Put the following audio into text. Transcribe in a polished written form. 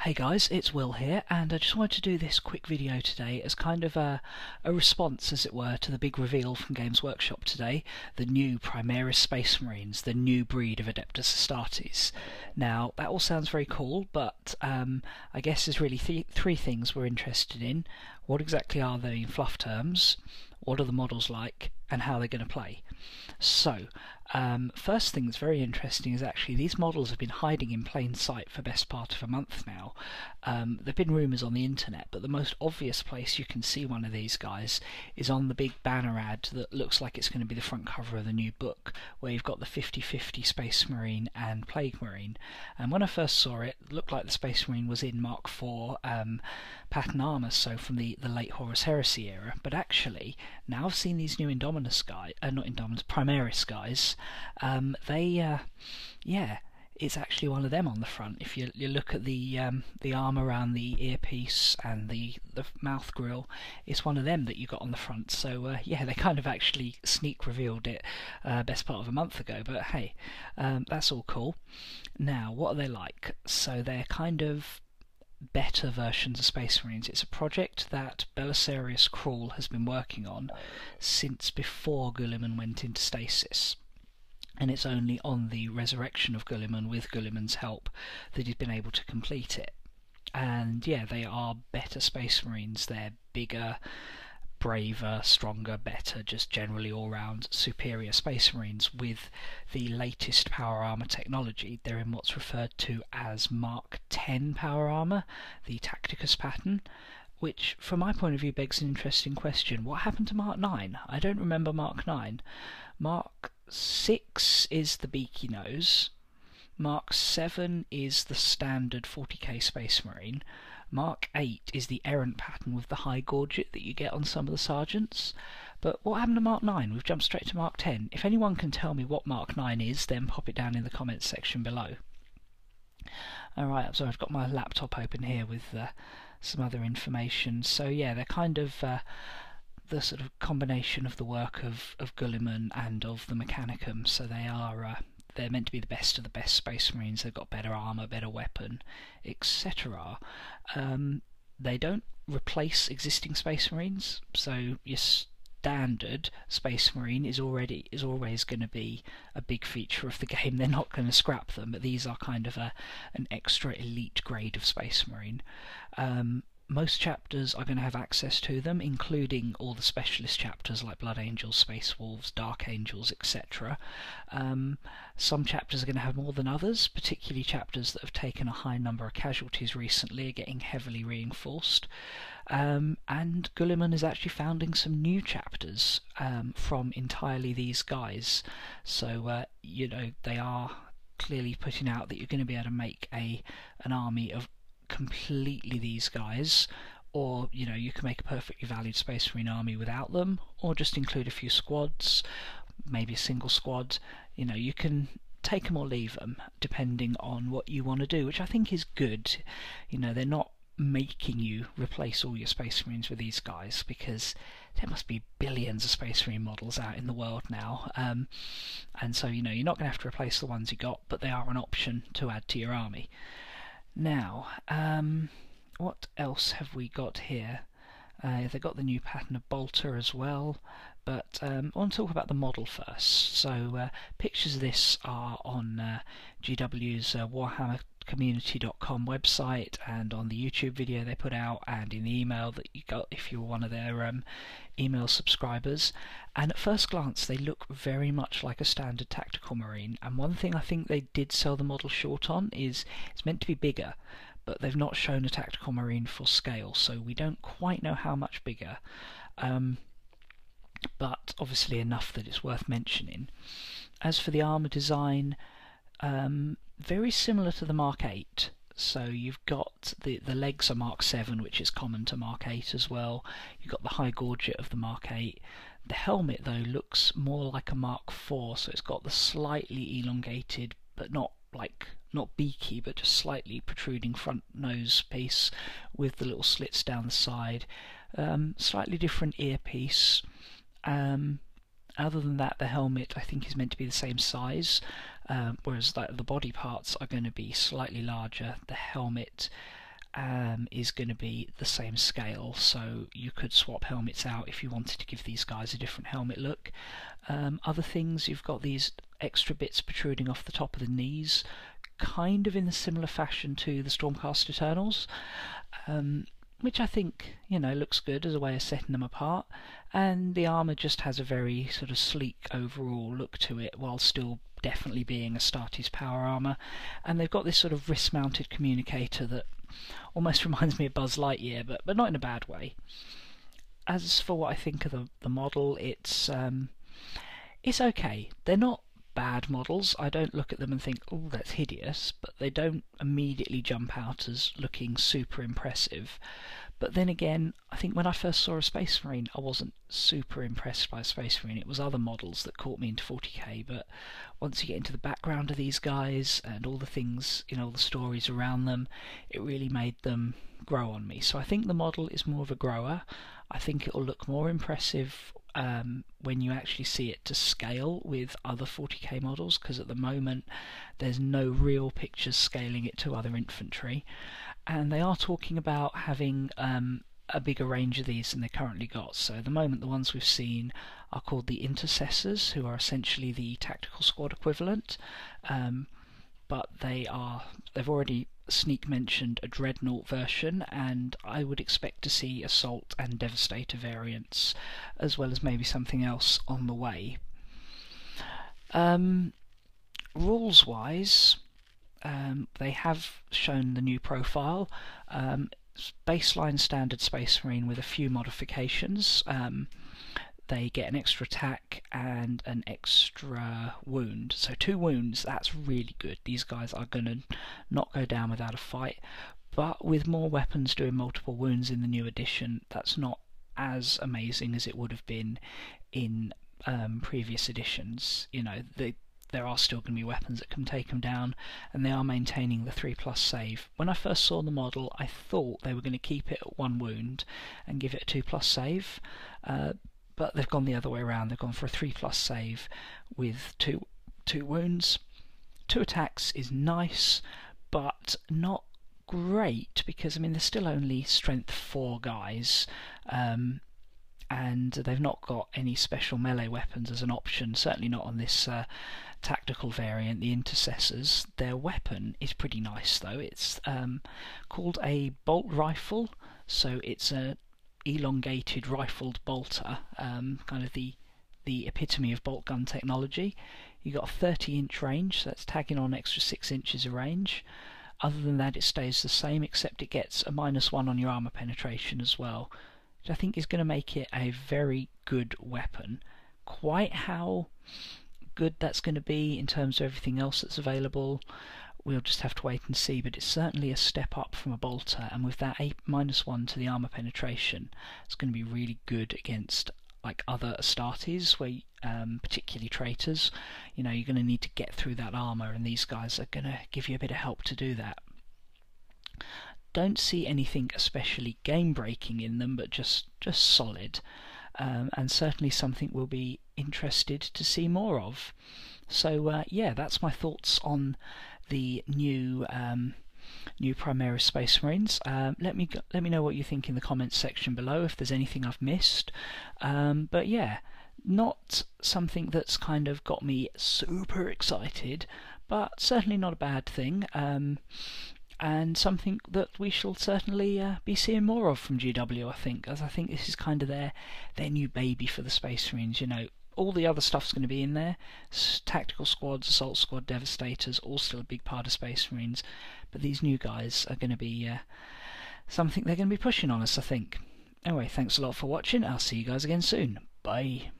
Hey guys, it's Will here, and I just wanted to do this quick video today as kind of a response, as it were, to the big reveal from Games Workshop today, the new Primaris Space Marines, the new breed of Adeptus Astartes. Now, that all sounds very cool, but I guess there's really three things we're interested in. What exactly are they in fluff terms? What are the models like? And how they're going to play. So, first thing that's very interesting is actually these models have been hiding in plain sight for best part of a month now. There have been rumours on the internet, but the most obvious place you can see one of these guys is on the big banner ad that looks like it's going to be the front cover of the new book, where you've got the 50-50 Space Marine and Plague Marine. And when I first saw it, it looked like the Space Marine was in Mark IV pattern armour, so from the late Horus Heresy era, but actually, now I've seen these new Indominus guys, not Indominus, Primaris guys, it's actually one of them on the front. If you look at the armour around the earpiece and the mouth grill, it's one of them that you got on the front. So yeah, they kind of actually sneak revealed it best part of a month ago, but hey, that's all cool. Now, what are they like? So they're kind of better versions of Space Marines. It's a project that Belisarius Krul has been working on since before Guilliman went into stasis, and it's only on the resurrection of Guilliman, with Guilliman's help, that he's been able to complete it. And yeah, they are better Space Marines. They're bigger, braver, stronger, better, just generally all-round superior Space Marines with the latest power armour technology. They're in what's referred to as Mark X power armour, the Tacticus pattern, which from my point of view begs an interesting question. What happened to Mark IX? I don't remember Mark IX. Mark VI is the beaky nose, Mark VII is the standard 40k Space Marine, Mark VIII is the errant pattern with the high gorget that you get on some of the sergeants. But what happened to Mark IX? We've jumped straight to Mark X. If anyone can tell me what Mark IX is, then pop it down in the comments section below. Alright, so I've got my laptop open here with some other information. So yeah, they're kind of the sort of combination of the work of Guilliman and of the Mechanicum. So they're meant to be the best of the best Space Marines. They've got better armour, better weapon, etc. They don't replace existing Space Marines, so your standard Space Marine is always going to be a big feature of the game. They're not going to scrap them, but these are kind of an extra elite grade of Space Marine. Most chapters are going to have access to them, including all the specialist chapters like Blood Angels, Space Wolves, Dark Angels, etc. Some chapters are going to have more than others, particularly chapters that have taken a high number of casualties recently are getting heavily reinforced. And Guilliman is actually founding some new chapters from entirely these guys. So, you know, they are clearly putting out that you're going to be able to make an army of completely these guys, or you know, you can make a perfectly valued Space Marine army without them, or just include a few squads, maybe a single squad. You know, you can take them or leave them depending on what you want to do, which I think is good. You know, they're not making you replace all your Space Marines with these guys, because there must be billions of Space Marine models out in the world now, and so you know, you're not going to have to replace the ones you got, but they are an option to add to your army. Now, what else have we got here? They've got the new pattern of Bolter as well, but I want to talk about the model first. So pictures of this are on GW's warhammercommunity.com website, and on the YouTube video they put out, and in the email that you got if you were one of their email subscribers. And at first glance they look very much like a standard tactical marine, and one thing I think they did sell the model short on is it's meant to be bigger, but they've not shown a tactical marine for scale, so we don't quite know how much bigger, but obviously enough that it's worth mentioning. As for the armour design, very similar to the Mark VIII. So you've got the legs are Mark VII, which is common to Mark VIII as well. You've got the high gorget of the Mark VIII. The helmet though looks more like a Mark IV, so it's got the slightly elongated, but not beaky, but just slightly protruding front nose piece with the little slits down the side. Slightly different earpiece. Other than that, the helmet I think is meant to be the same size, whereas the body parts are going to be slightly larger. The helmet is going to be the same scale, so you could swap helmets out if you wanted to give these guys a different helmet look. Other things, you've got these extra bits protruding off the top of the knees, kind of in a similar fashion to the Stormcast Eternals, which I think, you know, looks good as a way of setting them apart. And the armour just has a very sort of sleek overall look to it, while still definitely being Astartes power armour. And they've got this sort of wrist-mounted communicator that almost reminds me of Buzz Lightyear, but not in a bad way. As for what I think of the model, it's okay. They're not bad models. I don't look at them and think, oh, that's hideous, but they don't immediately jump out as looking super impressive. But then again, I think when I first saw a Space Marine, I wasn't super impressed by a Space Marine. It was other models that caught me into 40k, but once you get into the background of these guys and all the things, you know, all the stories around them, it really made them grow on me. So I think the model is more of a grower. I think it will look more impressive when you actually see it to scale with other 40k models, because at the moment there's no real pictures scaling it to other infantry. And they are talking about having a bigger range of these than they currently got. So at the moment the ones we've seen are called the Intercessors, who are essentially the tactical squad equivalent, but they've already sneak mentioned a Dreadnought version, and I would expect to see Assault and Devastator variants, as well as maybe something else on the way. Rules wise, they have shown the new profile. Baseline standard Space Marine with a few modifications. They get an extra attack and an extra wound. So 2 wounds, that's really good. These guys are going to not go down without a fight. But with more weapons doing multiple wounds in the new edition, that's not as amazing as it would have been in previous editions. You know, there are still going to be weapons that can take them down, and they are maintaining the 3+ save. When I first saw the model, I thought they were going to keep it at 1 wound and give it a 2+ save, but they've gone the other way around. They've gone for a 3+ save with two wounds. 2 attacks is nice, but not great, because I mean they're still only strength 4 guys, and they've not got any special melee weapons as an option, certainly not on this tactical variant, the Intercessors. Their weapon is pretty nice though. It's called a bolt rifle, so it's a elongated rifled bolter, kind of the epitome of bolt gun technology. You got a 30-inch range, so that's tagging on extra 6 inches of range. Other than that, it stays the same, except it gets a -1 on your armor penetration as well, which I think is going to make it a very good weapon. Quite how good that's going to be in terms of everything else that's available, we'll just have to wait and see, but it's certainly a step up from a bolter, and with that -1 to the armor penetration, it's going to be really good against like other Astartes, where particularly traitors, you know, you're going to need to get through that armor, and these guys are going to give you a bit of help to do that. Don't see anything especially game-breaking in them, but just solid, and certainly something we'll be interested to see more of. So yeah, that's my thoughts on the new Primaris Space Marines. Let me know what you think in the comments section below, if there's anything I've missed. But yeah, not something that's kind of got me super excited, but certainly not a bad thing. And something that we shall certainly be seeing more of from GW, I think, as I think this is kind of their new baby for the Space Marines. You know, all the other stuff's going to be in there. Tactical squads, assault squad, devastators, all still a big part of Space Marines. But these new guys are going to be something they're going to be pushing on us, I think. Anyway, thanks a lot for watching. I'll see you guys again soon. Bye.